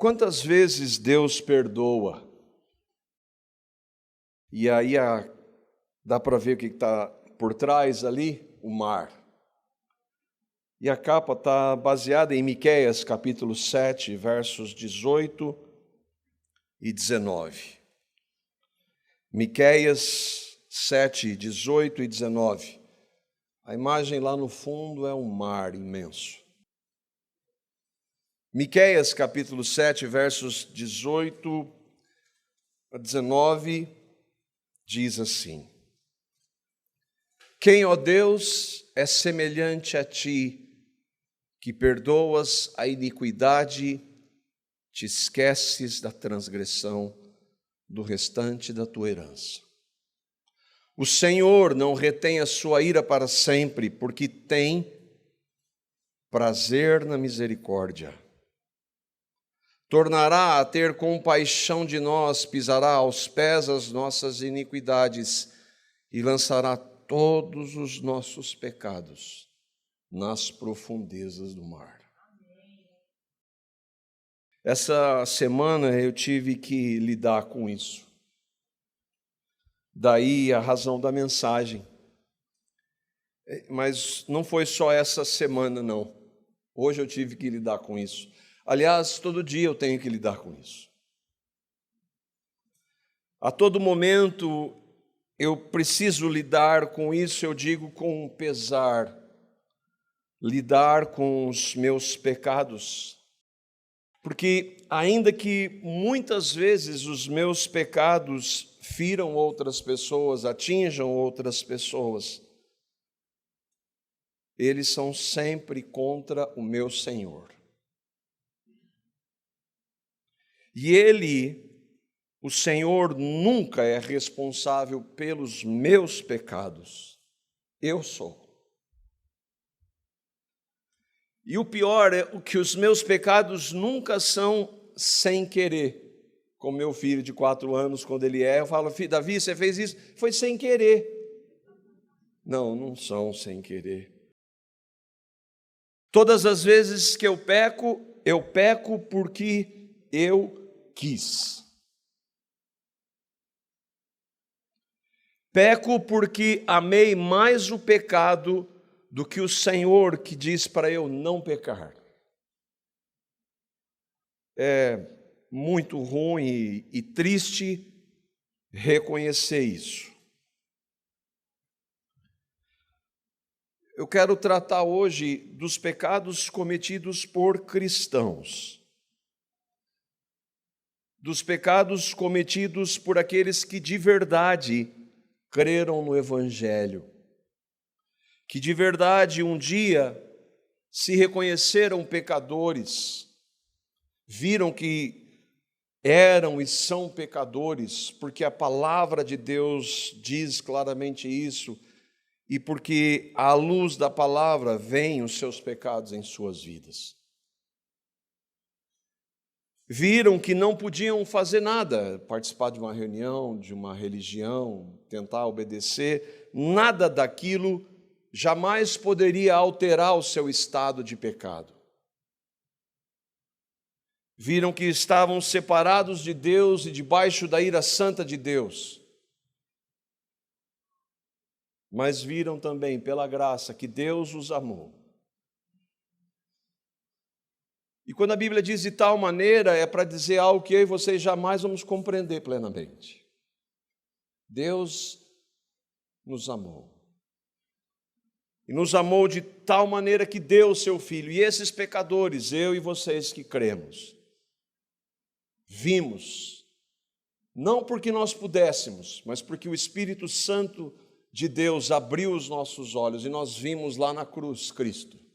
Quantas vezes Deus perdoa? E aí dá para ver o que está por trás ali? O mar. E a capa está baseada em Miqueias, capítulo 7, versos 18 e 19. Miqueias 7, 18 e 19. A imagem lá no fundo é um mar imenso. Miqueias, capítulo 7, versos 18 a 19, diz assim: Quem, ó Deus, é semelhante a ti, que perdoas a iniquidade, te esqueces da transgressão do restante da tua herança. O Senhor não retém a sua ira para sempre, porque tem prazer na misericórdia. Tornará a ter compaixão de nós, pisará aos pés as nossas iniquidades e lançará todos os nossos pecados nas profundezas do mar. Essa semana eu tive que lidar com isso. Daí a razão da mensagem. Mas não foi só essa semana, não. Hoje eu tive que lidar com isso. Aliás, todo dia eu tenho que lidar com isso. A todo momento eu preciso lidar com isso, eu digo com pesar, lidar com os meus pecados. Porque ainda que muitas vezes os meus pecados firam outras pessoas, atinjam outras pessoas, eles são sempre contra o meu Senhor. E o Senhor, nunca é responsável pelos meus pecados. Eu sou. E o pior é que os meus pecados nunca são sem querer. Como meu filho de 4 anos, quando ele eu falo: filho, Davi, você fez isso? Foi sem querer. Não são sem querer. Todas as vezes que eu peco porque eu quis. Peco porque amei mais o pecado do que o Senhor que diz para eu não pecar. É muito ruim e triste reconhecer isso. Eu quero tratar hoje dos pecados cometidos por cristãos. Dos pecados cometidos por aqueles que de verdade creram no Evangelho. Que de verdade um dia se reconheceram pecadores, viram que eram e são pecadores, porque a palavra de Deus diz claramente isso, e porque à luz da palavra vêm os seus pecados em suas vidas. Viram que não podiam fazer nada, participar de uma reunião, de uma religião, tentar obedecer, nada daquilo jamais poderia alterar o seu estado de pecado. Viram que estavam separados de Deus e debaixo da ira santa de Deus. Mas viram também, pela graça, que Deus os amou. E quando a Bíblia diz de tal maneira, é para dizer algo que eu e vocês jamais vamos compreender plenamente. Deus nos amou. E nos amou de tal maneira que deu o seu Filho. E esses pecadores, eu e vocês que cremos, vimos, não porque nós pudéssemos, mas porque o Espírito Santo de Deus abriu os nossos olhos e nós vimos lá na cruz Cristo.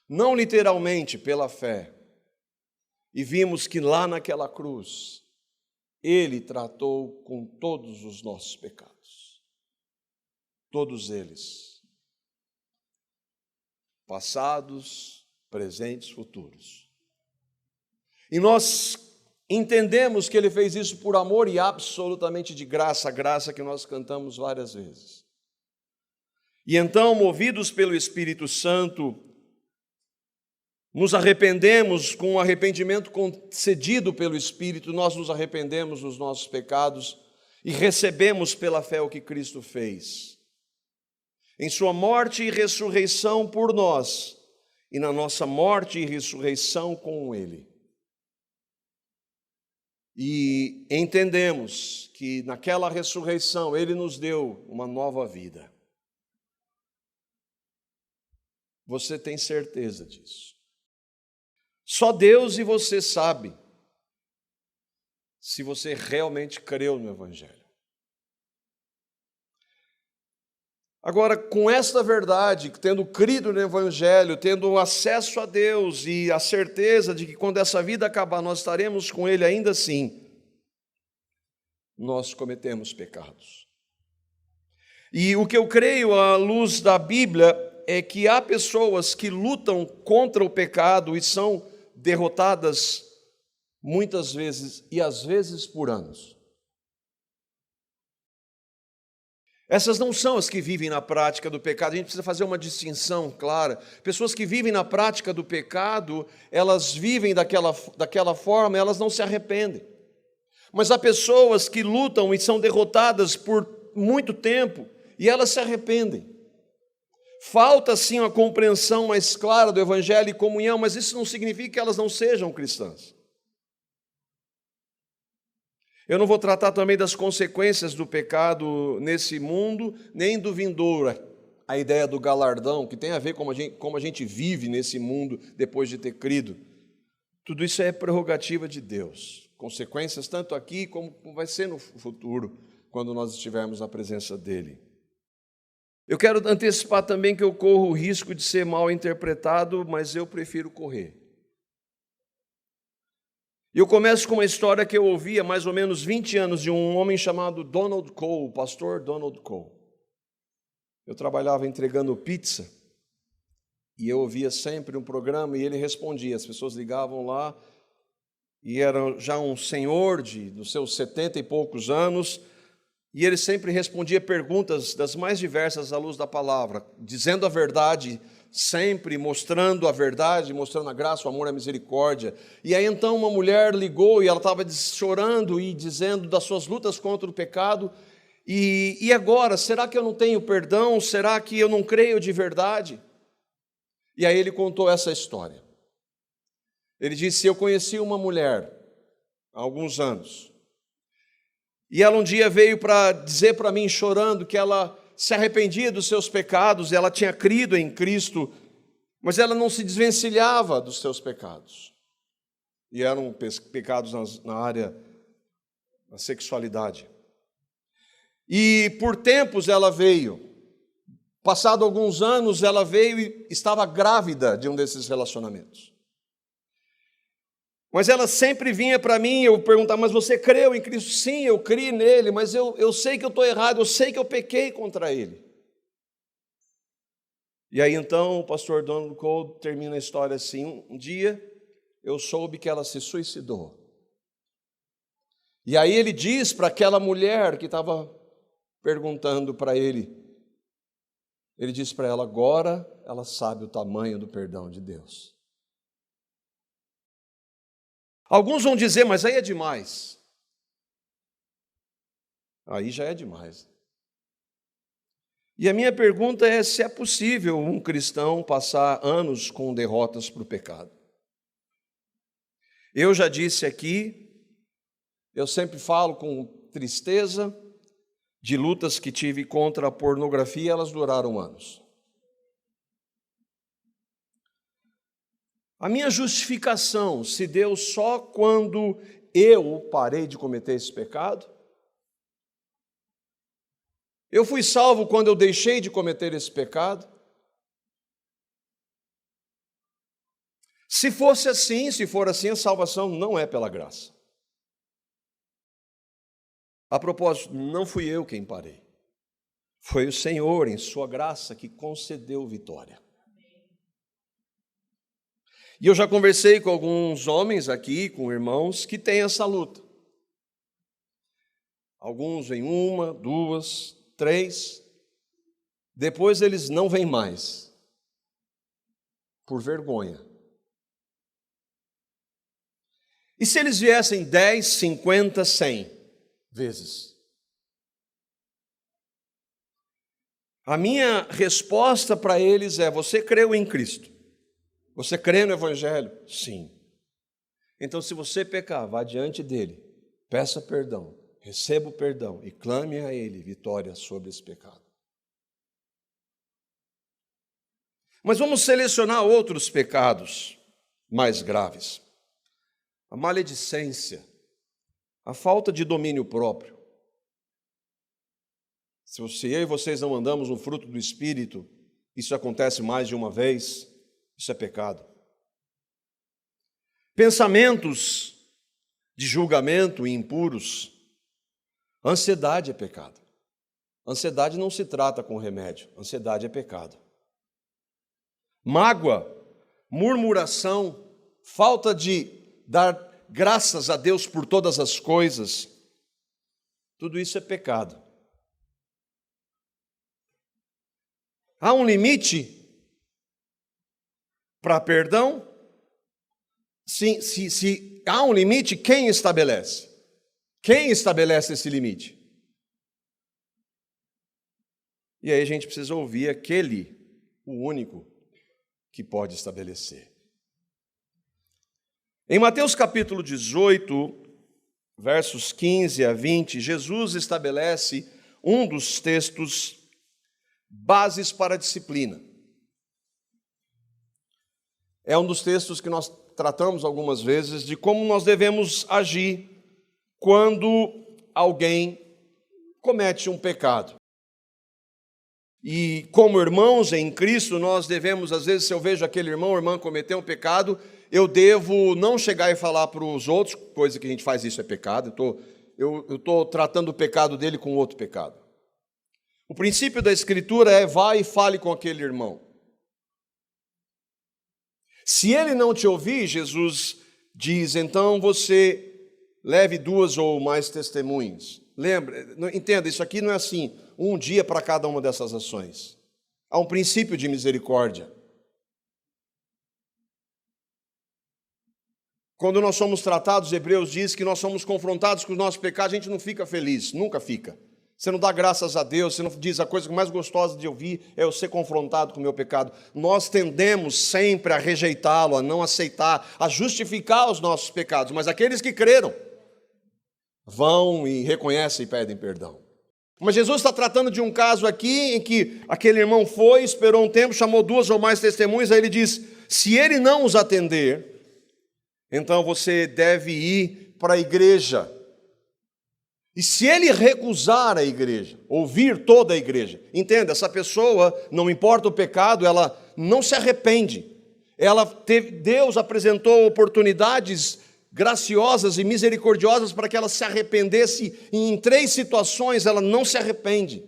Não literalmente pela fé. E vimos que lá naquela cruz, Ele tratou com todos os nossos pecados. Todos eles. Passados, presentes, futuros. E nós entendemos que Ele fez isso por amor e absolutamente de graça, a graça que nós cantamos várias vezes. E então, movidos pelo Espírito Santo, nos arrependemos com o arrependimento concedido pelo Espírito, nós nos arrependemos dos nossos pecados e recebemos pela fé o que Cristo fez. Em sua morte e ressurreição por nós, e na nossa morte e ressurreição com Ele. E entendemos que naquela ressurreição Ele nos deu uma nova vida. Você tem certeza disso? Só Deus e você sabe se você realmente creu no Evangelho. Agora, com esta verdade, tendo crido no Evangelho, tendo acesso a Deus e a certeza de que quando essa vida acabar nós estaremos com Ele ainda assim, nós cometemos pecados. E o que eu creio à luz da Bíblia é que há pessoas que lutam contra o pecado e são derrotadas muitas vezes e às vezes por anos. Essas não são as que vivem na prática do pecado. A gente precisa fazer uma distinção clara. Pessoas que vivem na prática do pecado, elas vivem daquela forma, elas não se arrependem. Mas há pessoas que lutam e são derrotadas por muito tempo e elas se arrependem. Falta sim uma compreensão mais clara do Evangelho e comunhão, mas isso não significa que elas não sejam cristãs. Eu não vou tratar também das consequências do pecado nesse mundo, nem do vindouro, a ideia do galardão, que tem a ver com como a gente vive nesse mundo depois de ter crido. Tudo isso é prerrogativa de Deus. Consequências tanto aqui como vai ser no futuro, quando nós estivermos na presença dEle. Eu quero antecipar também que eu corro o risco de ser mal interpretado, mas eu prefiro correr. E eu começo com uma história que eu ouvi há mais ou menos 20 anos de um homem chamado Donald Cole, o pastor Donald Cole. Eu trabalhava entregando pizza e eu ouvia sempre um programa e ele respondia. As pessoas ligavam lá e era já um senhor dos seus 70 e poucos anos e ele sempre respondia perguntas das mais diversas à luz da palavra, dizendo a verdade, sempre mostrando a verdade, mostrando a graça, o amor, a misericórdia. E aí então uma mulher ligou e ela estava chorando e dizendo das suas lutas contra o pecado. E agora, será que eu não tenho perdão? Será que eu não creio de verdade? E aí ele contou essa história. Ele disse, eu conheci uma mulher há alguns anos. E ela um dia veio para dizer para mim, chorando, que ela se arrependia dos seus pecados, ela tinha crido em Cristo, mas ela não se desvencilhava dos seus pecados. E eram pecados na área da sexualidade. E por tempos ela veio. Passado alguns anos, ela veio e estava grávida de um desses relacionamentos. Mas ela sempre vinha para mim, eu perguntava, mas você creu em Cristo? Sim, eu criei nele, mas eu sei que eu estou errado, eu sei que eu pequei contra ele. E aí então o pastor Donald Cole termina a história assim, um dia eu soube que ela se suicidou. E aí ele diz para aquela mulher que estava perguntando para ele disse para ela, agora ela sabe o tamanho do perdão de Deus. Alguns vão dizer, mas aí é demais. Aí já é demais. E a minha pergunta é se é possível um cristão passar anos com derrotas para o pecado. Eu já disse aqui, eu sempre falo com tristeza de lutas que tive contra a pornografia, elas duraram anos. A minha justificação se deu só quando eu parei de cometer esse pecado? Eu fui salvo quando eu deixei de cometer esse pecado? Se for assim, a salvação não é pela graça. A propósito, não fui eu quem parei. Foi o Senhor, em sua graça, que concedeu vitória. E eu já conversei com alguns homens aqui, com irmãos, que têm essa luta. Alguns vêm 1, 2, 3. Depois eles não vêm mais. Por vergonha. E se eles viessem 10, 50, 100 vezes? A minha resposta para eles é: você creu em Cristo? Você crê no Evangelho? Sim. Então, se você pecar, vá diante dele, peça perdão, receba o perdão e clame a ele vitória sobre esse pecado. Mas vamos selecionar outros pecados mais graves. A maledicência, a falta de domínio próprio. Se eu e vocês não andamos no fruto do Espírito, isso acontece mais de uma vez, isso é pecado. Pensamentos de julgamento impuros. Ansiedade é pecado. Ansiedade não se trata com remédio, ansiedade é pecado. Mágoa, murmuração, falta de dar graças a Deus por todas as coisas, tudo isso é pecado. Há um limite para perdão? Se há um limite, quem estabelece? Quem estabelece esse limite? E aí a gente precisa ouvir aquele, o único, que pode estabelecer. Em Mateus capítulo 18, versos 15 a 20, Jesus estabelece um dos textos bases para a disciplina. É um dos textos que nós tratamos algumas vezes de como nós devemos agir quando alguém comete um pecado. E como irmãos em Cristo, nós devemos, às vezes, se eu vejo aquele irmão ou irmã cometer um pecado, eu devo não chegar e falar para os outros, coisa que a gente faz, isso é pecado, eu estou tratando o pecado dele com outro pecado. O princípio da Escritura é: vá e fale com aquele irmão. Se ele não te ouvir, Jesus diz, então você leve 2 ou mais testemunhas. Lembra, entenda, isso aqui não é assim, um dia para cada uma dessas ações. Há um princípio de misericórdia. Quando nós somos tratados, Hebreus diz que nós somos confrontados com os nossos pecados, a gente não fica feliz, nunca fica. Você não dá graças a Deus, você não diz: a coisa mais gostosa de ouvir é eu ser confrontado com o meu pecado. Nós tendemos sempre a rejeitá-lo, a não aceitar, a justificar os nossos pecados, mas aqueles que creram vão e reconhecem e pedem perdão. Mas Jesus está tratando de um caso aqui em que aquele irmão foi, esperou um tempo, chamou 2 ou mais testemunhas, aí ele diz: se ele não os atender, então você deve ir para a igreja. E se ele recusar a igreja, ouvir toda a igreja, entenda, essa pessoa, não importa o pecado, ela não se arrepende. Deus apresentou oportunidades graciosas e misericordiosas para que ela se arrependesse, e em 3 situações ela não se arrepende.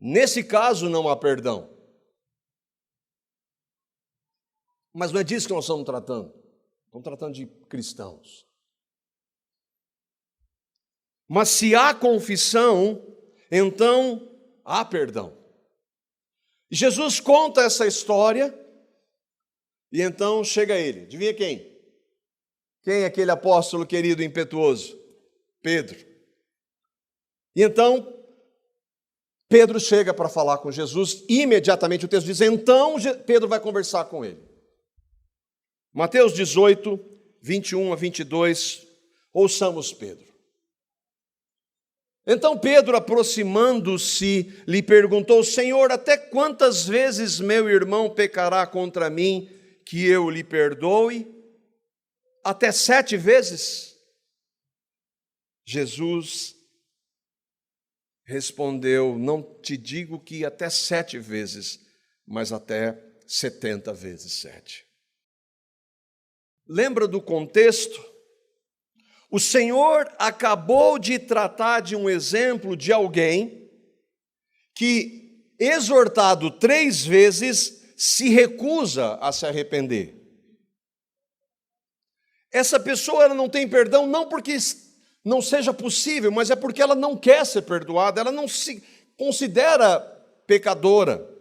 Nesse caso não há perdão. Mas não é disso que nós estamos tratando. Estamos tratando de cristãos. Mas se há confissão, então há perdão. Jesus conta essa história e então chega ele. Adivinha quem? Quem é aquele apóstolo querido e impetuoso? Pedro. E então Pedro chega para falar com Jesus. Imediatamente o texto diz: então Pedro vai conversar com ele. Mateus 18, 21 a 22, ouçamos Pedro. Então Pedro, aproximando-se, lhe perguntou: Senhor, até quantas vezes meu irmão pecará contra mim, que eu lhe perdoe? Até 7 vezes? Jesus respondeu: não te digo que até 7 vezes, mas até 70 vezes 7. Lembra do contexto? O Senhor acabou de tratar de um exemplo de alguém que, exortado 3 vezes, se recusa a se arrepender. Essa pessoa ela não tem perdão não porque não seja possível, mas é porque ela não quer ser perdoada, ela não se considera pecadora.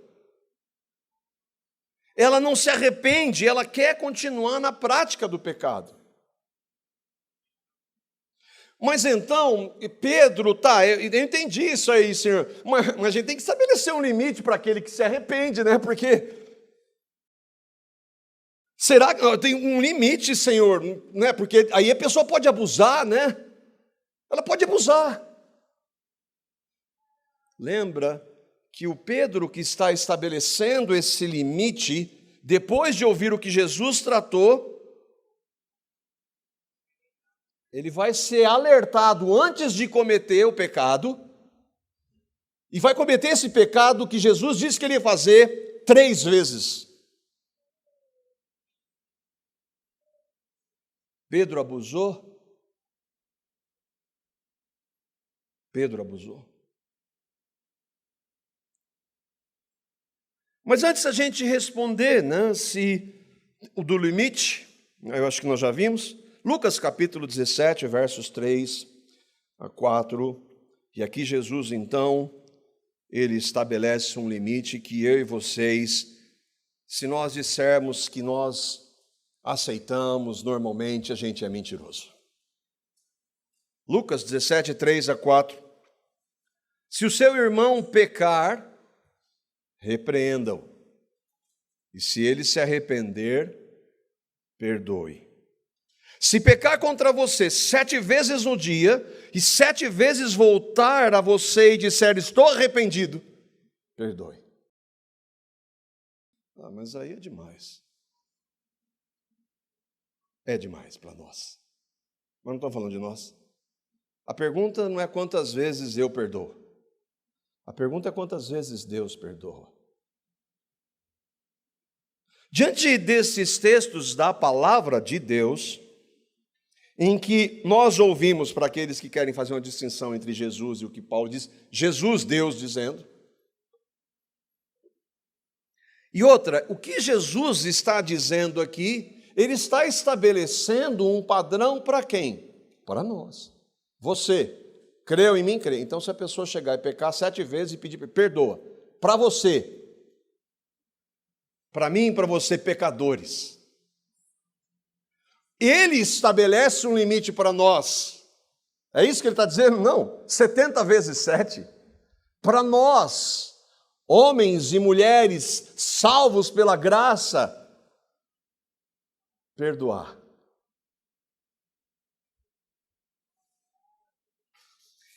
ela não se arrepende, ela quer continuar na prática do pecado. Mas então, Pedro, eu entendi isso aí, Senhor, mas a gente tem que estabelecer um limite para aquele que se arrepende, né? Porque será que tem um limite, Senhor, né? Porque aí a pessoa pode abusar, né? Ela pode abusar. Lembra que o Pedro que está estabelecendo esse limite, depois de ouvir o que Jesus tratou, ele vai ser alertado antes de cometer o pecado, e vai cometer esse pecado que Jesus disse que ele ia fazer 3 vezes. Pedro abusou? Pedro abusou. Mas antes da gente responder, né, se o do limite, eu acho que nós já vimos, Lucas capítulo 17, versos 3 a 4, e aqui Jesus, então, ele estabelece um limite que eu e vocês, se nós dissermos que nós aceitamos, normalmente a gente é mentiroso. Lucas 17, 3 a 4. Se o seu irmão pecar, repreenda-o, e se ele se arrepender, perdoe. Se pecar contra você 7 vezes no dia, e 7 vezes voltar a você e disser, estou arrependido, perdoe. Mas aí é demais. É demais para nós. Mas não estou falando de nós. A pergunta não é quantas vezes eu perdoo. A pergunta é quantas vezes Deus perdoa. Diante desses textos da palavra de Deus, em que nós ouvimos, para aqueles que querem fazer uma distinção entre Jesus e o que Paulo diz, Jesus, Deus dizendo. E outra, o que Jesus está dizendo aqui, ele está estabelecendo um padrão para quem? Para nós. Você, creu em mim? Crê. Então, se a pessoa chegar e pecar 7 vezes e pedir, perdoa. Para você, para mim e para você, pecadores. Ele estabelece um limite para nós. É isso que ele está dizendo? Não, 70 vezes 7. Para nós, homens e mulheres salvos pela graça, perdoar.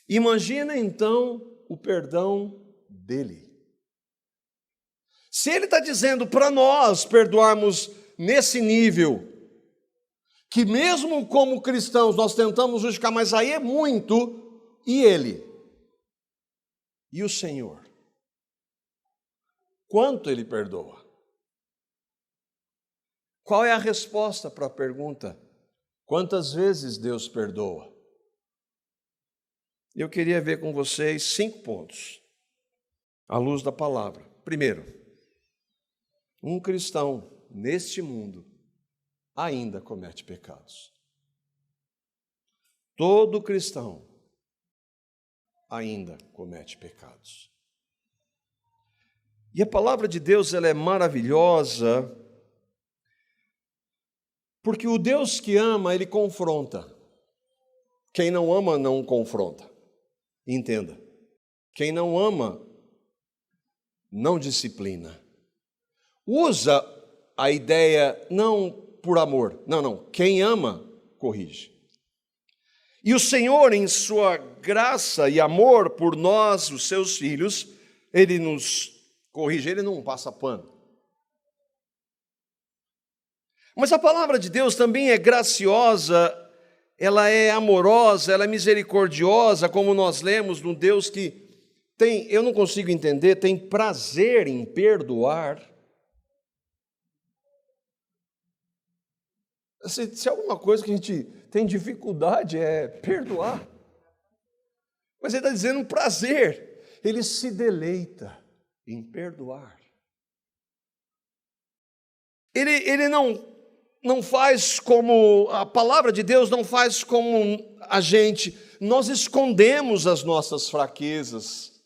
Imagina então o perdão dele. Se ele está dizendo para nós perdoarmos nesse nível, que mesmo como cristãos nós tentamos justificar, mas aí é muito, e ele? E o Senhor? Quanto ele perdoa? Qual é a resposta para a pergunta? Quantas vezes Deus perdoa? Eu queria ver com vocês 5 pontos, à luz da palavra. Primeiro, um cristão neste mundo ainda comete pecados. Todo cristão ainda comete pecados. E a palavra de Deus, ela é maravilhosa, porque o Deus que ama, ele confronta. Quem não ama, não confronta. Entenda. Quem não ama, não disciplina. Usa a ideia não por amor. Não. Quem ama, corrige. E o Senhor, em sua graça e amor por nós, os seus filhos, ele nos corrige, ele não passa pano. Mas a palavra de Deus também é graciosa, ela é amorosa, ela é misericordiosa, como nós lemos num Deus que tem, eu não consigo entender, tem prazer em perdoar. Se alguma coisa que a gente tem dificuldade é perdoar. Mas ele está dizendo um prazer, ele se deleita em perdoar. Ele não faz como, a palavra de Deus não faz como a gente, nós escondemos as nossas fraquezas.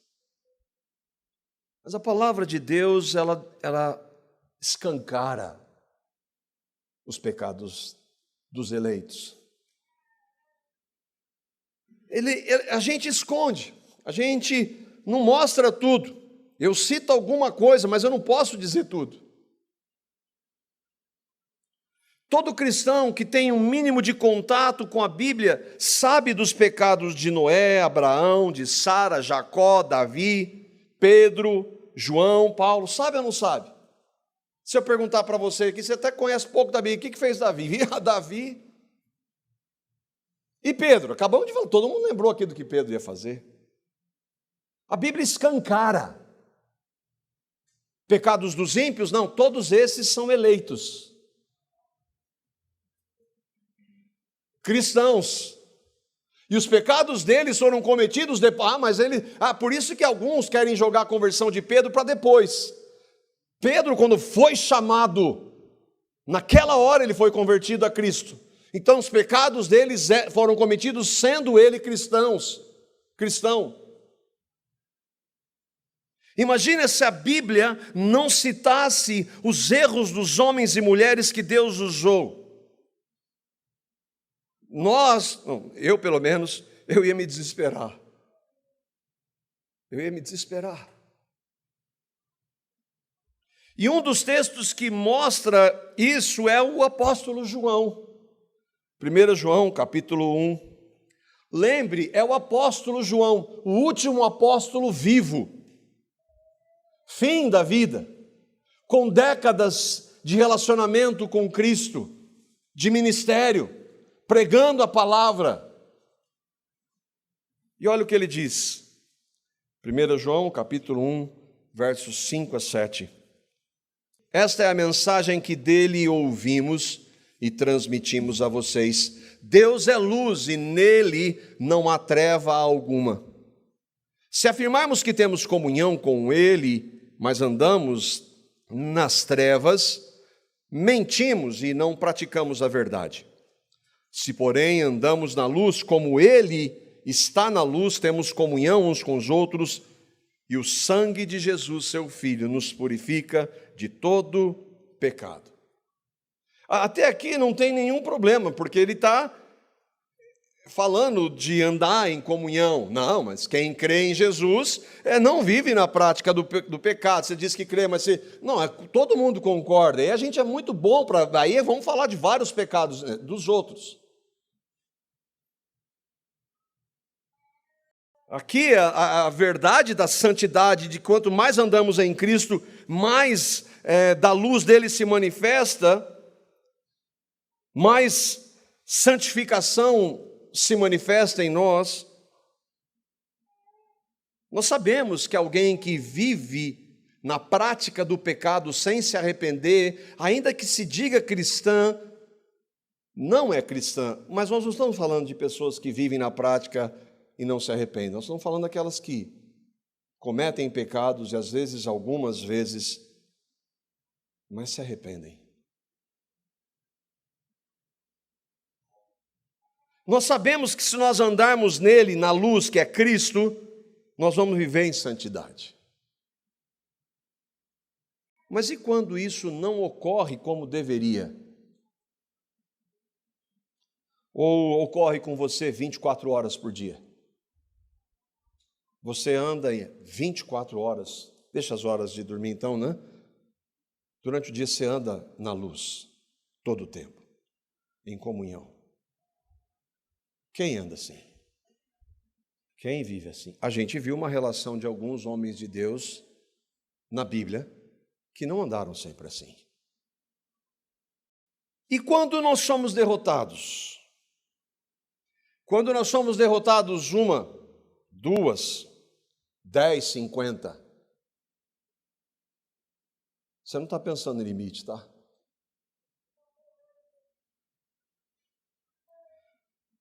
Mas a palavra de Deus, ela escancara os pecados dos eleitos. A gente esconde, a gente não mostra tudo. Eu cito alguma coisa, mas eu não posso dizer tudo. Todo cristão que tem um mínimo de contato com a Bíblia sabe dos pecados de Noé, Abraão, de Sara, Jacó, Davi, Pedro, João, Paulo. Sabe ou não sabe? Se eu perguntar para você aqui, você até conhece pouco da Bíblia, o que fez Davi? Davi e Pedro. Acabamos de falar, todo mundo lembrou aqui do que Pedro ia fazer. A Bíblia escancara. Pecados dos ímpios? Não, todos esses são eleitos. Cristãos. E os pecados deles foram cometidos depois. Por isso que alguns querem jogar a conversão de Pedro para depois. Pedro, quando foi chamado, naquela hora ele foi convertido a Cristo. Então os pecados deles foram cometidos sendo ele cristão. Imagina se a Bíblia não citasse os erros dos homens e mulheres que Deus usou. Eu pelo menos, eu ia me desesperar. E um dos textos que mostra isso é o apóstolo João. 1 João, capítulo 1. Lembre, é o apóstolo João, o último apóstolo vivo. Fim da vida, com décadas de relacionamento com Cristo, de ministério, pregando a palavra. E olha o que ele diz. 1 João, capítulo 1, versos 5 a 7. Esta é a mensagem que dele ouvimos e transmitimos a vocês. Deus é luz e nele não há treva alguma. Se afirmarmos que temos comunhão com ele, mas andamos nas trevas, mentimos e não praticamos a verdade. Se, porém, andamos na luz como ele está na luz, temos comunhão uns com os outros, e o sangue de Jesus, seu Filho, nos purifica de todo pecado. Até aqui não tem nenhum problema, porque ele está falando de andar em comunhão. Não, mas quem crê em Jesus não vive na prática do pecado. Você diz que crê, mas todo mundo concorda. E a gente é muito bom para... Aí vamos falar de vários pecados dos outros. Aqui a verdade da santidade, de quanto mais andamos em Cristo, mais da luz dele se manifesta, mais santificação se manifesta em nós. Nós sabemos que alguém que vive na prática do pecado sem se arrepender, ainda que se diga cristã, não é cristã. Mas nós não estamos falando de pessoas que vivem na prática e não se arrependem. Nós estamos falando daquelas que cometem pecados e às vezes, algumas vezes, mas se arrependem. Nós sabemos que se nós andarmos nele, na luz que é Cristo, nós vamos viver em santidade. Mas e quando isso não ocorre como deveria? Ou ocorre com você 24 horas por dia? Você anda 24 horas, deixa as horas de dormir então, né? Durante o dia você anda na luz, todo o tempo, em comunhão. Quem anda assim? Quem vive assim? A gente viu uma relação de alguns homens de Deus na Bíblia que não andaram sempre assim. E quando nós somos derrotados? Quando nós somos derrotados 1, 2, 10, 50. Você não está pensando em limite, tá?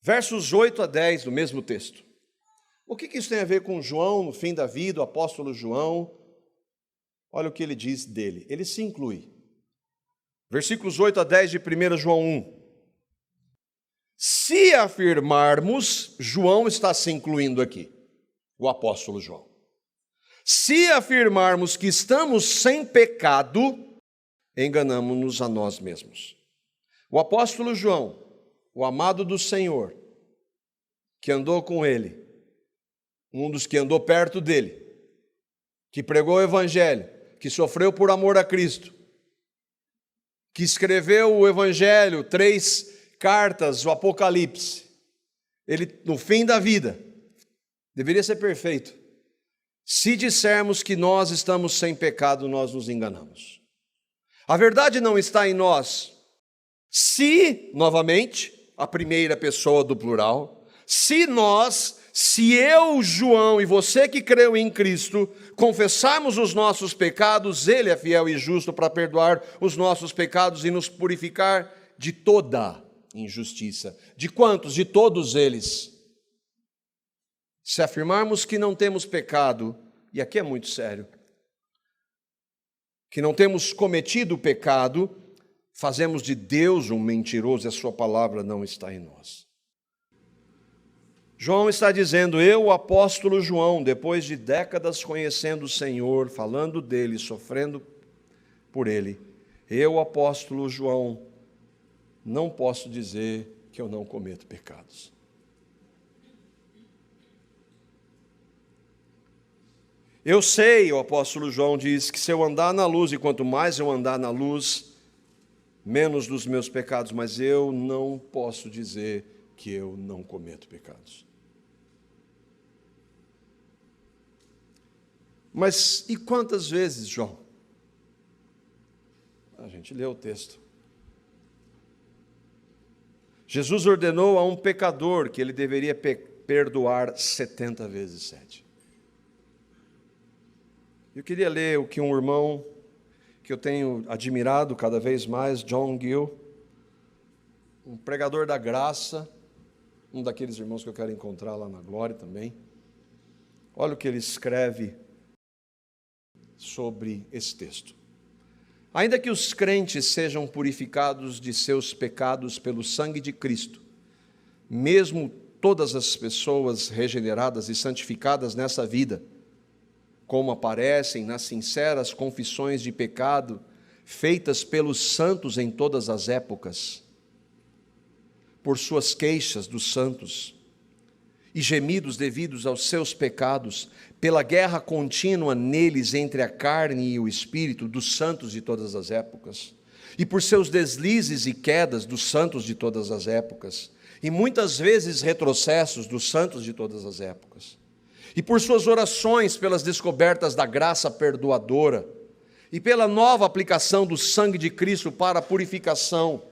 Versos 8 a 10 do mesmo texto. O que isso tem a ver com João, no fim da vida, o apóstolo João? Olha o que ele diz dele. Ele se inclui. Versículos 8 a 10 de 1 João 1. Se afirmarmos, João está se incluindo aqui, o apóstolo João. Se afirmarmos que estamos sem pecado, enganamo-nos a nós mesmos. O apóstolo João, o amado do Senhor, que andou com ele, um dos que andou perto dele, que pregou o evangelho, que sofreu por amor a Cristo, que escreveu o evangelho, 3 cartas, o Apocalipse, ele, no fim da vida, deveria ser perfeito. Se dissermos que nós estamos sem pecado, nós nos enganamos. A verdade não está em nós. Se, novamente, a primeira pessoa do plural, se eu, João, e você que creu em Cristo, confessarmos os nossos pecados, Ele é fiel e justo para perdoar os nossos pecados e nos purificar de toda injustiça. De quantos? De todos eles. Se afirmarmos que não temos pecado, e aqui é muito sério, que não temos cometido pecado, fazemos de Deus um mentiroso e a sua palavra não está em nós. João está dizendo, eu, o apóstolo João, depois de décadas conhecendo o Senhor, falando dele, sofrendo por ele, eu, o apóstolo João, não posso dizer que eu não cometo pecados. Eu sei, o apóstolo João diz, que se eu andar na luz, e quanto mais eu andar na luz, menos dos meus pecados, mas eu não posso dizer que eu não cometo pecados. Mas e quantas vezes, João? A gente lê o texto. Jesus ordenou a um pecador que ele deveria perdoar 70 vezes 7. Eu queria ler o que um irmão que eu tenho admirado cada vez mais, John Gill, um pregador da graça, um daqueles irmãos que eu quero encontrar lá na glória também. Olha o que ele escreve sobre esse texto. Ainda que os crentes sejam purificados de seus pecados pelo sangue de Cristo, mesmo todas as pessoas regeneradas e santificadas nessa vida, como aparecem nas sinceras confissões de pecado feitas pelos santos em todas as épocas, por suas queixas dos santos e gemidos devidos aos seus pecados, pela guerra contínua neles entre a carne e o espírito dos santos de todas as épocas, e por seus deslizes e quedas dos santos de todas as épocas, e muitas vezes retrocessos dos santos de todas as épocas, e por suas orações pelas descobertas da graça perdoadora, e pela nova aplicação do sangue de Cristo para a purificação.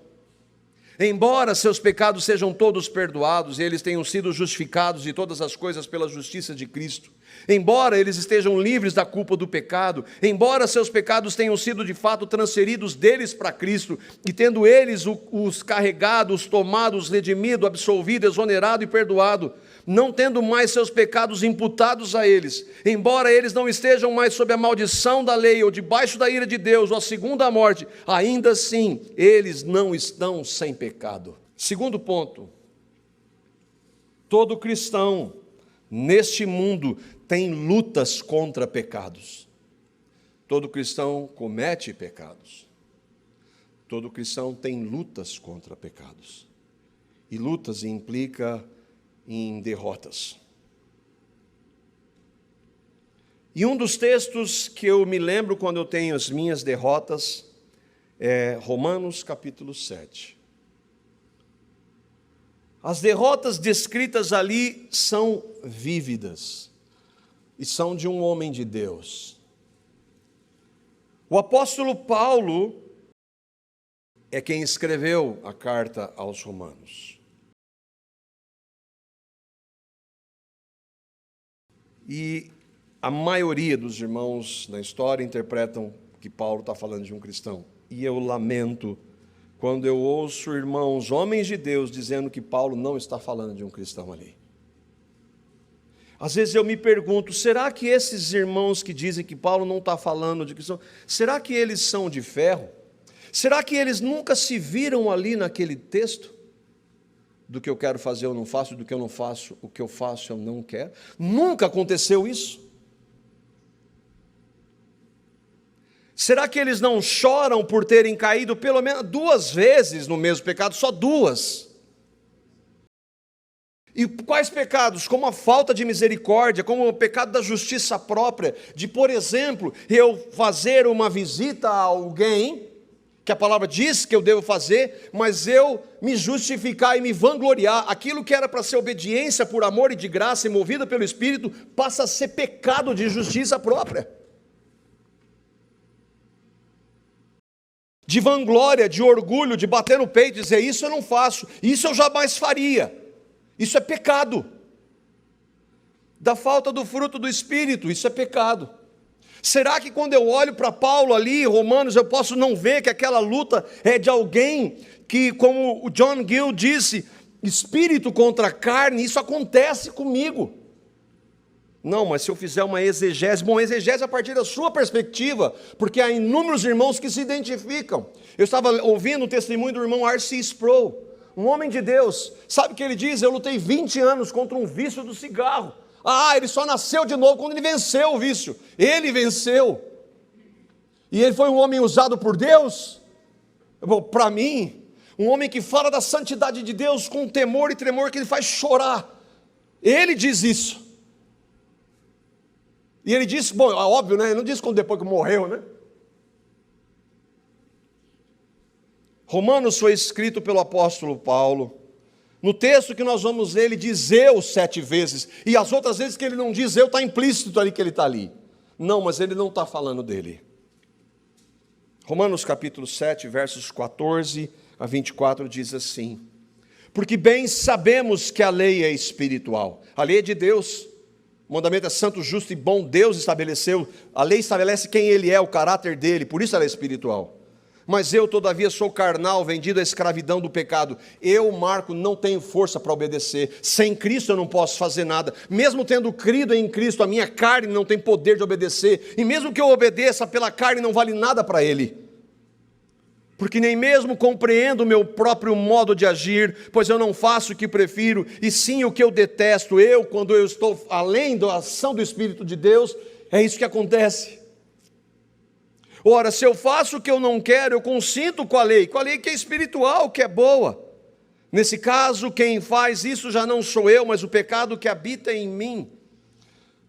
Embora seus pecados sejam todos perdoados e eles tenham sido justificados de todas as coisas pela justiça de Cristo, embora eles estejam livres da culpa do pecado, embora seus pecados tenham sido de fato transferidos deles para Cristo, e tendo eles os carregado, os tomado, os redimido, absolvido, exonerado e perdoado, não tendo mais seus pecados imputados a eles, embora eles não estejam mais sob a maldição da lei, ou debaixo da ira de Deus, ou a segunda morte, ainda assim, eles não estão sem pecado. Segundo ponto, todo cristão neste mundo tem lutas contra pecados. Todo cristão comete pecados. Todo cristão tem lutas contra pecados. E lutas implica em derrotas. E um dos textos que eu me lembro quando eu tenho as minhas derrotas é Romanos capítulo 7. As derrotas descritas ali são vívidas e são de um homem de Deus. O apóstolo Paulo é quem escreveu a carta aos Romanos. E a maioria dos irmãos na história interpretam que Paulo está falando de um cristão. E eu lamento quando eu ouço irmãos, homens de Deus, dizendo que Paulo não está falando de um cristão ali. Às vezes eu me pergunto, será que esses irmãos que dizem que Paulo não está falando de cristão, será que eles são de ferro? Será que eles nunca se viram ali naquele texto? Do que eu quero fazer eu não faço, do que eu não faço, o que eu faço eu não quero. Nunca aconteceu isso. Será que eles não choram por terem caído pelo menos 2 vezes no mesmo pecado? Só 2. E quais pecados? Como a falta de misericórdia, como o pecado da justiça própria, de, por exemplo, eu fazer uma visita a alguém, que a palavra diz que eu devo fazer, mas eu me justificar e me vangloriar, aquilo que era para ser obediência por amor e de graça e movida pelo Espírito, passa a ser pecado de justiça própria. De vanglória, de orgulho, de bater no peito e dizer, isso eu não faço, isso eu jamais faria. Isso é pecado. Da falta do fruto do Espírito, isso é pecado. Será que quando eu olho para Paulo ali, Romanos, eu posso não ver que aquela luta é de alguém que, como o John Gill disse, espírito contra carne, isso acontece comigo. Não, mas se eu fizer uma exegese, exegese a partir da sua perspectiva, porque há inúmeros irmãos que se identificam. Eu estava ouvindo o testemunho do irmão R.C. Sproul, um homem de Deus. Sabe o que ele diz? Eu lutei 20 anos contra um vício do cigarro. Ele só nasceu de novo quando ele venceu o vício. Ele venceu. E ele foi um homem usado por Deus? Bom, para mim, um homem que fala da santidade de Deus com temor e tremor que ele faz chorar. Ele diz isso. E ele disse, bom, óbvio, né? Ele não disse quando depois que morreu, né? Romanos foi escrito pelo apóstolo Paulo. No texto que nós vamos ler, ele diz eu 7 vezes. E as outras vezes que ele não diz eu, está implícito ali que ele está ali. Não, mas ele não está falando dele. Romanos capítulo 7, versos 14 a 24 diz assim: porque bem sabemos que a lei é espiritual. A lei é de Deus. O mandamento é santo, justo e bom. Deus estabeleceu. A lei estabelece quem ele é, o caráter dele. Por isso ela é espiritual. Mas eu, todavia, sou carnal, vendido à escravidão do pecado. Eu, Marco, não tenho força para obedecer. Sem Cristo eu não posso fazer nada. Mesmo tendo crido em Cristo, a minha carne não tem poder de obedecer. E mesmo que eu obedeça pela carne, não vale nada para Ele. Porque nem mesmo compreendo o meu próprio modo de agir, pois eu não faço o que prefiro, e sim o que eu detesto. Quando eu estou além da ação do Espírito de Deus, é isso que acontece. Ora, se eu faço o que eu não quero, eu consinto com a lei que é espiritual, que é boa. Nesse caso, quem faz isso já não sou eu, mas o pecado que habita em mim.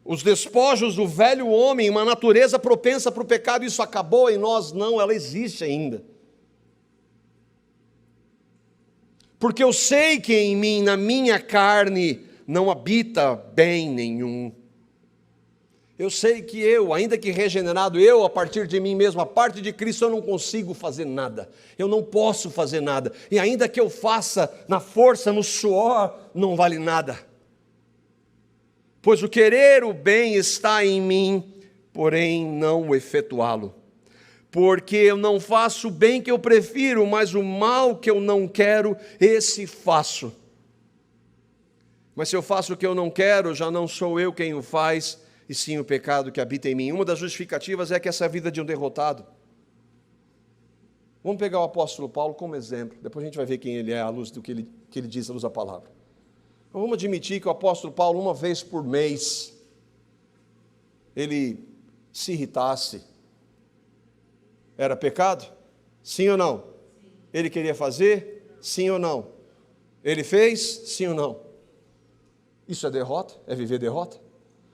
Os despojos do velho homem, uma natureza propensa para o pecado, isso acabou em nós? Não, ela existe ainda. Porque eu sei que em mim, na minha carne, não habita bem nenhum. Eu sei que eu, ainda que regenerado, a partir de mim mesmo, a parte de Cristo, eu não consigo fazer nada. Eu não posso fazer nada. E ainda que eu faça na força, no suor, não vale nada. Pois o querer o bem está em mim, porém não o efetuá-lo. Porque eu não faço o bem que eu prefiro, mas o mal que eu não quero, esse faço. Mas se eu faço o que eu não quero, já não sou eu quem o faz, e sim o pecado que habita em mim. Uma das justificativas é que essa é a vida de um derrotado. Vamos pegar o apóstolo Paulo como exemplo. Depois a gente vai ver quem ele é à luz do que ele diz, à luz da palavra. Então, vamos admitir que o apóstolo Paulo, uma vez por mês, ele se irritasse. Era pecado? Sim ou não? Ele queria fazer? Sim ou não? Ele fez? Sim ou não? Isso é derrota? É viver derrota?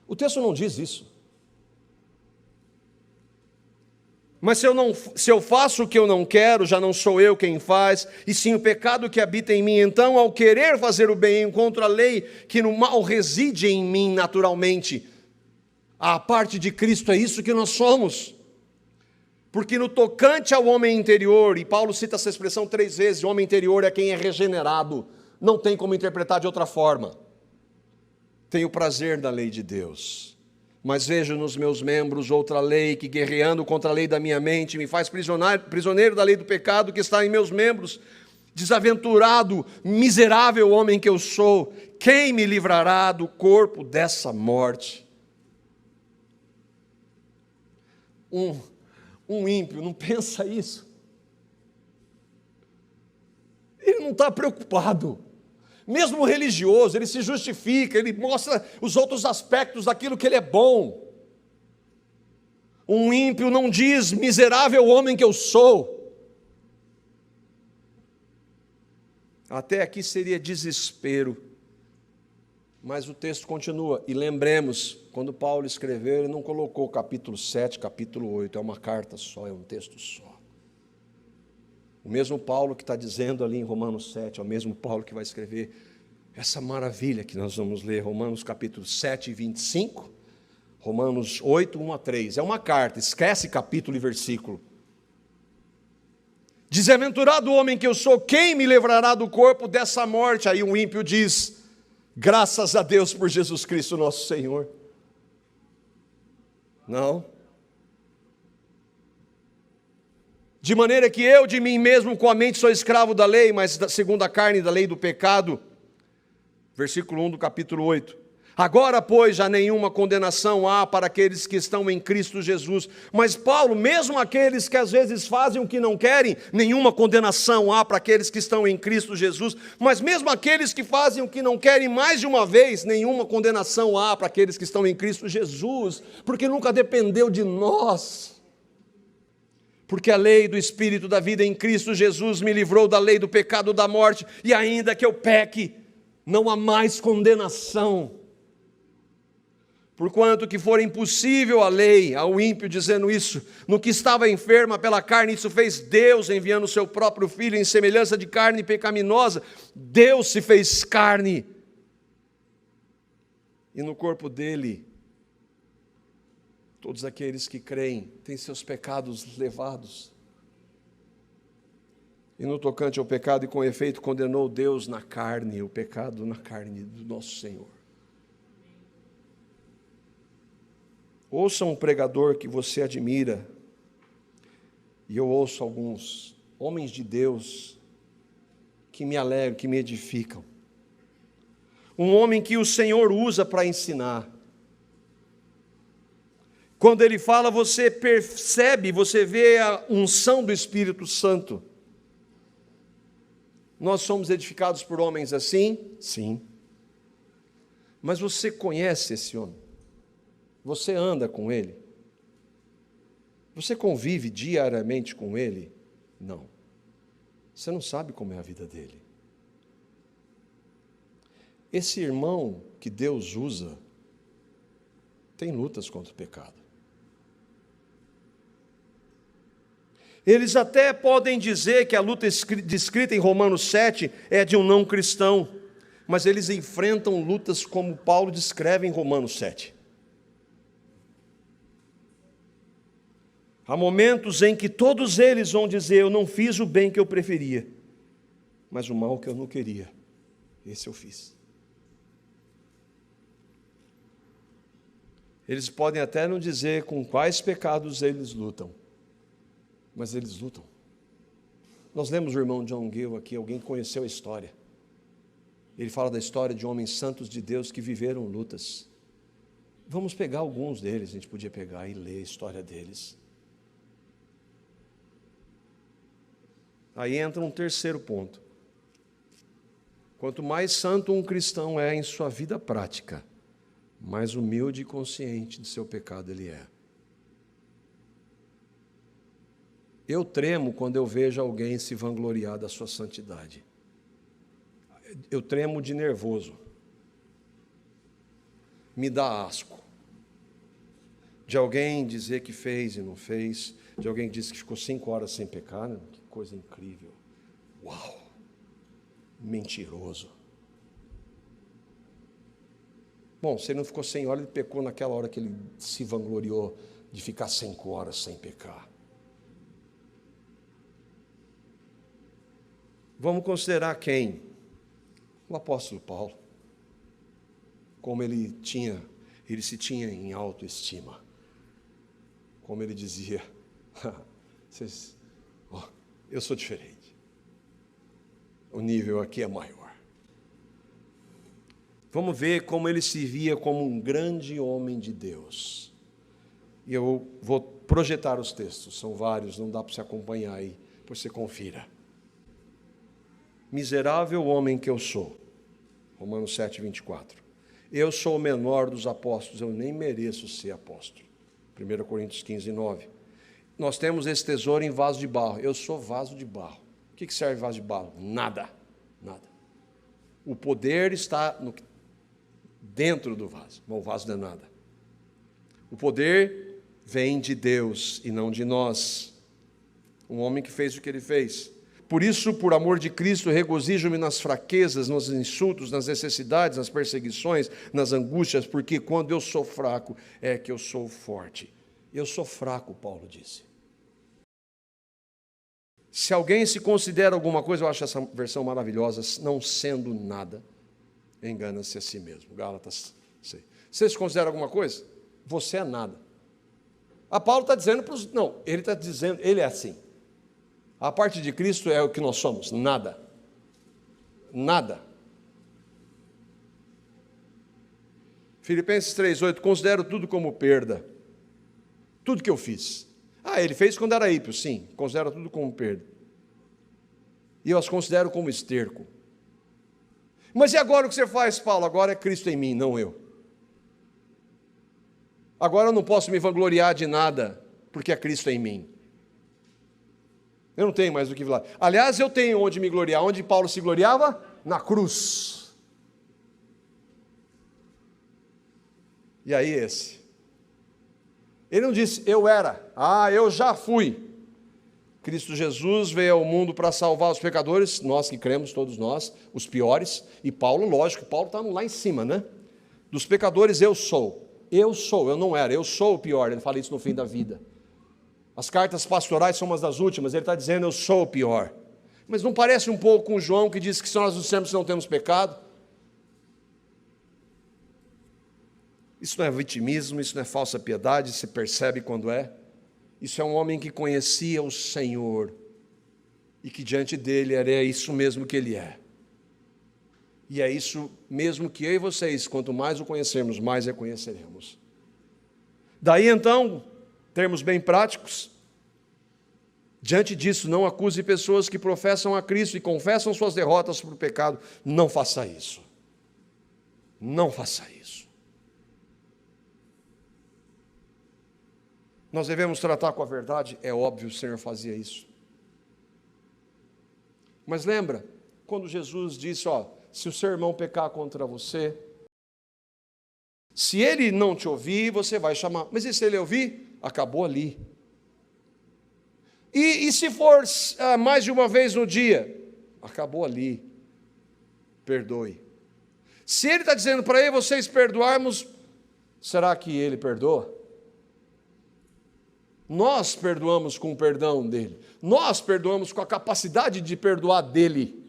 O texto não diz isso. Mas se eu faço o que eu não quero, já não sou eu quem faz, e sim o pecado que habita em mim. Então, ao querer fazer o bem, encontro a lei que no mal reside em mim naturalmente. A parte de Cristo é isso que nós somos. Porque no tocante ao homem interior, e Paulo cita essa expressão 3 vezes, o homem interior é quem é regenerado, não tem como interpretar de outra forma. Tenho prazer da lei de Deus, mas vejo nos meus membros outra lei que, guerreando contra a lei da minha mente, me faz prisioneiro da lei do pecado que está em meus membros. Desaventurado, miserável homem que eu sou, quem me livrará do corpo dessa morte? Um ímpio não pensa isso. Ele não está preocupado. Mesmo religioso, ele se justifica, ele mostra os outros aspectos daquilo que ele é bom. Um ímpio não diz, miserável homem que eu sou. Até aqui seria desespero. Mas o texto continua. E lembremos, quando Paulo escreveu, ele não colocou capítulo 7, capítulo 8. É uma carta só, é um texto só. O mesmo Paulo que está dizendo ali em Romanos 7, é o mesmo Paulo que vai escrever essa maravilha que nós vamos ler, Romanos capítulo 7, 25, Romanos 8, 1 a 3. É uma carta, esquece capítulo e versículo. Desaventurado homem que eu sou, quem me livrará do corpo dessa morte? Aí o ímpio diz, graças a Deus por Jesus Cristo nosso Senhor. Não. De maneira que eu de mim mesmo com a mente sou escravo da lei, mas segundo a carne da lei do pecado. Versículo 1 do capítulo 8. Agora, pois, já nenhuma condenação há para aqueles que estão em Cristo Jesus. Mas Paulo, mesmo aqueles que às vezes fazem o que não querem, nenhuma condenação há para aqueles que estão em Cristo Jesus. Mas mesmo aqueles que fazem o que não querem mais de uma vez, nenhuma condenação há para aqueles que estão em Cristo Jesus. Porque nunca dependeu de nós. Porque a lei do Espírito da vida em Cristo Jesus me livrou da lei do pecado da morte. E ainda que eu peque, não há mais condenação. Porquanto que for impossível a lei, ao ímpio dizendo isso, no que estava enferma pela carne, isso fez Deus, enviando o seu próprio Filho em semelhança de carne pecaminosa. Deus se fez carne. E no corpo dele, todos aqueles que creem têm seus pecados levados. E no tocante ao pecado, e com efeito condenou Deus na carne, o pecado na carne do nosso Senhor. Ouça um pregador que você admira, e eu ouço alguns homens de Deus que me alegram, que me edificam. Um homem que o Senhor usa para ensinar. Quando ele fala, você percebe, você vê a unção do Espírito Santo. Nós somos edificados por homens assim? Sim. Mas você conhece esse homem? Você anda com ele? Você convive diariamente com ele? Não. Você não sabe como é a vida dele. Esse irmão que Deus usa tem lutas contra o pecado. Eles até podem dizer que a luta descrita em Romanos 7 é de um não cristão, mas eles enfrentam lutas como Paulo descreve em Romanos 7. Há momentos em que todos eles vão dizer, eu não fiz o bem que eu preferia, mas o mal que eu não queria, esse eu fiz. Eles podem até não dizer com quais pecados eles lutam, mas eles lutam. Nós lemos o irmão John Gill aqui, alguém que conheceu a história. Ele fala da história de homens santos de Deus que viveram lutas. Vamos pegar alguns deles, a gente podia pegar e ler a história deles. Aí entra um terceiro ponto. Quanto mais santo um cristão é em sua vida prática, mais humilde e consciente de seu pecado ele é. Eu tremo quando eu vejo alguém se vangloriar da sua santidade. Eu tremo de nervoso. Me dá asco. De alguém dizer que fez e não fez, de alguém que disse que ficou 5 horas sem pecar, né? Que coisa incrível. Uau! Mentiroso. Bom, se ele não ficou 100 horas, ele pecou naquela hora que ele se vangloriou de ficar 5 horas sem pecar. Vamos considerar quem? O apóstolo Paulo. Como ele se tinha em autoestima. Como ele dizia, eu sou diferente. O nível aqui é maior. Vamos ver como ele se via como um grande homem de Deus. E eu vou projetar os textos, são vários, não dá para você acompanhar aí, por você confira. Miserável homem que eu sou. Romanos 7, 24. Eu sou o menor dos apóstolos, eu nem mereço ser apóstolo. 1 Coríntios 15, 9. Nós temos esse tesouro em vaso de barro. Eu sou vaso de barro. O que serve vaso de barro? Nada. Nada. O poder está dentro do vaso. Bom, o vaso não é nada. O poder vem de Deus e não de nós. Um homem que fez o que ele fez. Por isso, por amor de Cristo, regozijo-me nas fraquezas, nos insultos, nas necessidades, nas perseguições, nas angústias, porque quando eu sou fraco, é que eu sou forte. Eu sou fraco, Paulo disse. Se alguém se considera alguma coisa, eu acho essa versão maravilhosa, não sendo nada, engana-se a si mesmo. Gálatas 6. Você se considera alguma coisa? Você é nada. A Paulo está dizendo para os... Não, ele está dizendo, ele é assim. A parte de Cristo é o que nós somos, nada. Nada. Filipenses 3,8, considero tudo como perda. Tudo que eu fiz. Ele fez quando era ímpio, sim, considero tudo como perda. E eu as considero como esterco. Mas e agora o que você faz, Paulo? Agora é Cristo em mim, não eu. Agora eu não posso me vangloriar de nada, porque é Cristo em mim. Eu não tenho mais do que falar. Aliás, eu tenho onde me gloriar. Onde Paulo se gloriava? Na cruz. E aí esse? Ele não disse, eu era. Eu já fui. Cristo Jesus veio ao mundo para salvar os pecadores, nós que cremos, todos nós, os piores. E Paulo, lógico, Paulo está lá em cima, né? Dos pecadores eu sou. Eu não era, eu sou o pior. Ele fala isso no fim da vida. As cartas pastorais são umas das últimas, ele está dizendo, eu sou o pior. Mas não parece um pouco com João, que diz que se nós dissemos que não temos pecado? Isso não é vitimismo, isso não é falsa piedade, você percebe quando é. Isso é um homem que conhecia o Senhor, e que diante dele era isso mesmo que ele é. E é isso mesmo que eu e vocês, quanto mais o conhecermos, mais reconheceremos. Daí então... termos bem práticos, diante disso, não acuse pessoas que professam a Cristo e confessam suas derrotas por pecado. Não faça isso. Não faça isso. Nós devemos tratar com a verdade, é óbvio, o Senhor fazia isso. Mas lembra, quando Jesus disse, se o seu irmão pecar contra você, se ele não te ouvir, você vai chamar. Mas e se ele ouvir? Acabou ali. E se for mais de uma vez no dia? Acabou ali. Perdoe. Se ele está dizendo para eu e vocês perdoarmos, será que ele perdoa? Nós perdoamos com o perdão dele. Nós perdoamos com a capacidade de perdoar dele.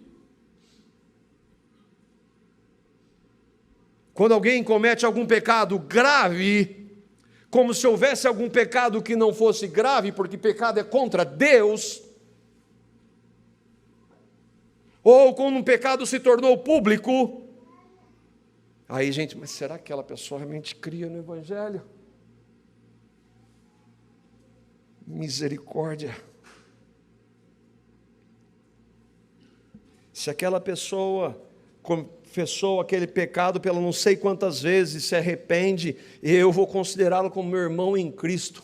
Quando alguém comete algum pecado grave, como se houvesse algum pecado que não fosse grave, porque pecado é contra Deus, ou quando um pecado se tornou público, aí gente, mas será que aquela pessoa realmente cria no Evangelho? Misericórdia. Se aquela pessoa confessou aquele pecado pela não sei quantas vezes, se arrepende, eu vou considerá-lo como meu irmão em Cristo.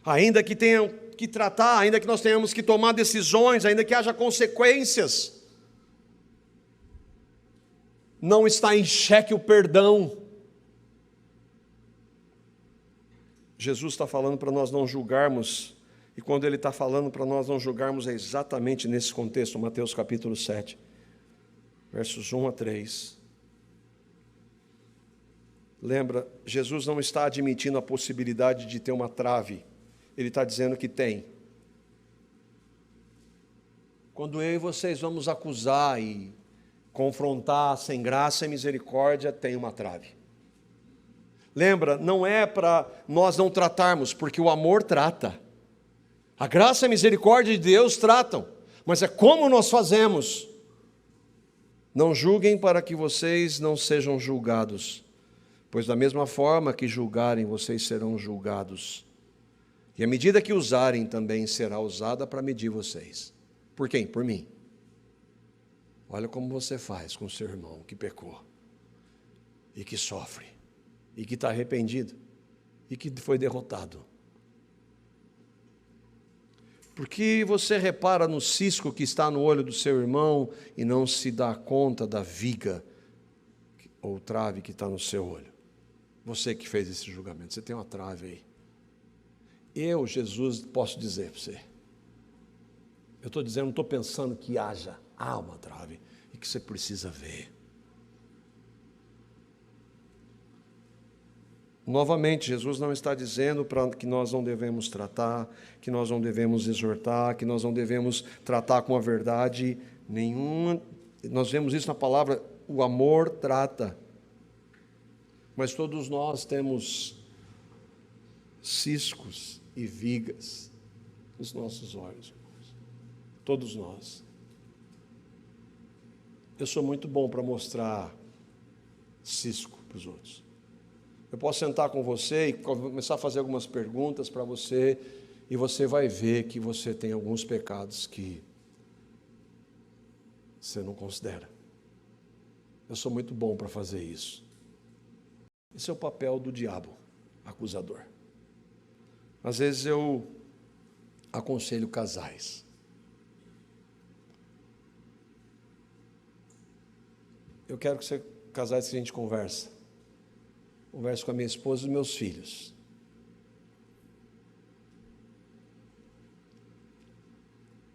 Ainda que tenham que tratar, ainda que nós tenhamos que tomar decisões, ainda que haja consequências, não está em xeque o perdão. Jesus está falando para nós não julgarmos. E quando ele está falando para nós não julgarmos, é exatamente nesse contexto, Mateus capítulo 7, versos 1 a 3. Lembra, Jesus não está admitindo a possibilidade de ter uma trave, ele está dizendo que tem. Quando eu e vocês vamos acusar e confrontar sem graça e misericórdia, tem uma trave. Lembra, não é para nós não tratarmos, porque o amor trata. A graça e a misericórdia de Deus tratam, mas é como nós fazemos. Não julguem para que vocês não sejam julgados, pois da mesma forma que julgarem, vocês serão julgados. E a medida que usarem também será usada para medir vocês. Por quem? Por mim. Olha como você faz com o seu irmão que pecou. e que sofre, e que está arrependido, e que foi derrotado. Por que você repara no cisco que está no olho do seu irmão e não se dá conta da viga ou trave que está no seu olho? Você que fez esse julgamento, você tem uma trave aí. Eu, Jesus, posso dizer para você, eu estou dizendo, não estou pensando que há uma trave e que você precisa ver. Novamente, Jesus não está dizendo que nós não devemos tratar, que nós não devemos exortar, que nós não devemos tratar com a verdade nenhuma. Nós vemos isso na palavra, o amor trata. Mas todos nós temos ciscos e vigas nos nossos olhos, irmãos. Todos nós. Eu sou muito bom para mostrar cisco para os outros. Eu posso sentar com você e começar a fazer algumas perguntas para você, e você vai ver que você tem alguns pecados que você não considera. Eu sou muito bom para fazer isso. Esse é o papel do diabo, acusador. Às vezes eu aconselho casais. Eu quero que você, casais, que a gente converse com a minha esposa e os meus filhos.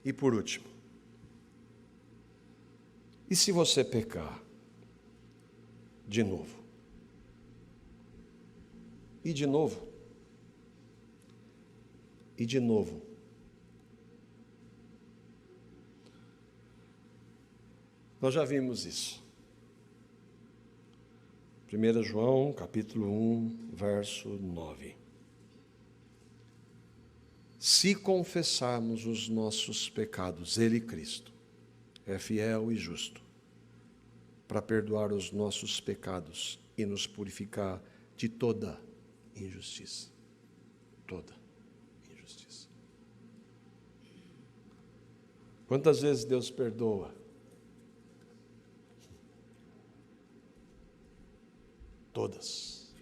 E por último, e se você pecar de novo? E de novo? E de novo? Nós já vimos isso. 1 João, capítulo 1, verso 9. Se confessarmos os nossos pecados, Ele, Cristo, é fiel e justo para perdoar os nossos pecados e nos purificar de toda injustiça. Toda injustiça. Quantas vezes Deus perdoa? Todas.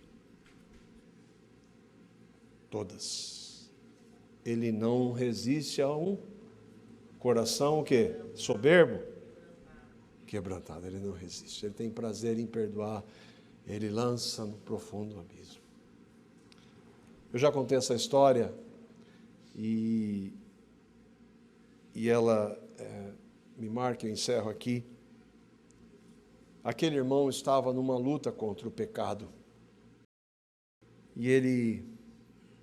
Todas. Ele não resiste a um coração o quê? Soberbo? Quebrantado. Ele não resiste. Ele tem prazer em perdoar. Ele lança no profundo abismo. Eu já contei essa história e ela me marca, eu encerro aqui. Aquele irmão estava numa luta contra o pecado. E ele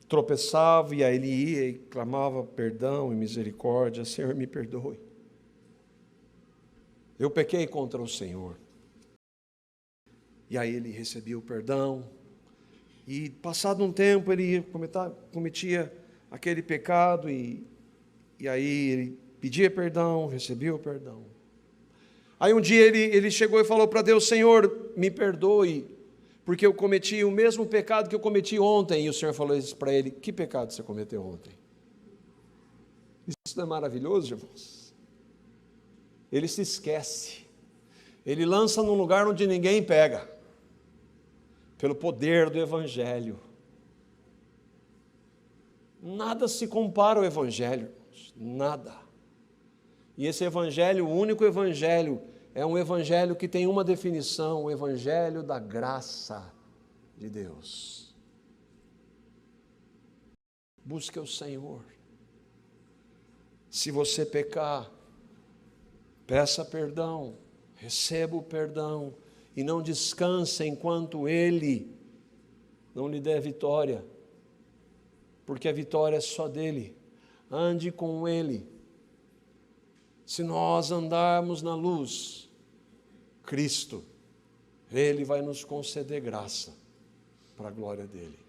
tropeçava, e aí ele ia e clamava perdão e misericórdia. Senhor, me perdoe. Eu pequei contra o Senhor. E aí ele recebia o perdão. E passado um tempo ele cometia aquele pecado e aí ele pedia perdão, recebia o perdão. Aí um dia ele chegou e falou para Deus: Senhor, me perdoe, porque eu cometi o mesmo pecado que eu cometi ontem. E o Senhor falou isso para ele: que pecado você cometeu ontem? Isso não é maravilhoso, irmãos? Ele se esquece. Ele lança num lugar onde ninguém pega. Pelo poder do Evangelho. Nada se compara ao Evangelho, irmãos. Nada. E esse Evangelho, o único Evangelho, é um Evangelho que tem uma definição: o Evangelho da graça de Deus. Busque o Senhor. Se você pecar, peça perdão, receba o perdão e não descanse enquanto Ele não lhe der vitória, porque a vitória é só dele. Ande com Ele. Se nós andarmos na luz, Cristo, Ele vai nos conceder graça para a glória dEle.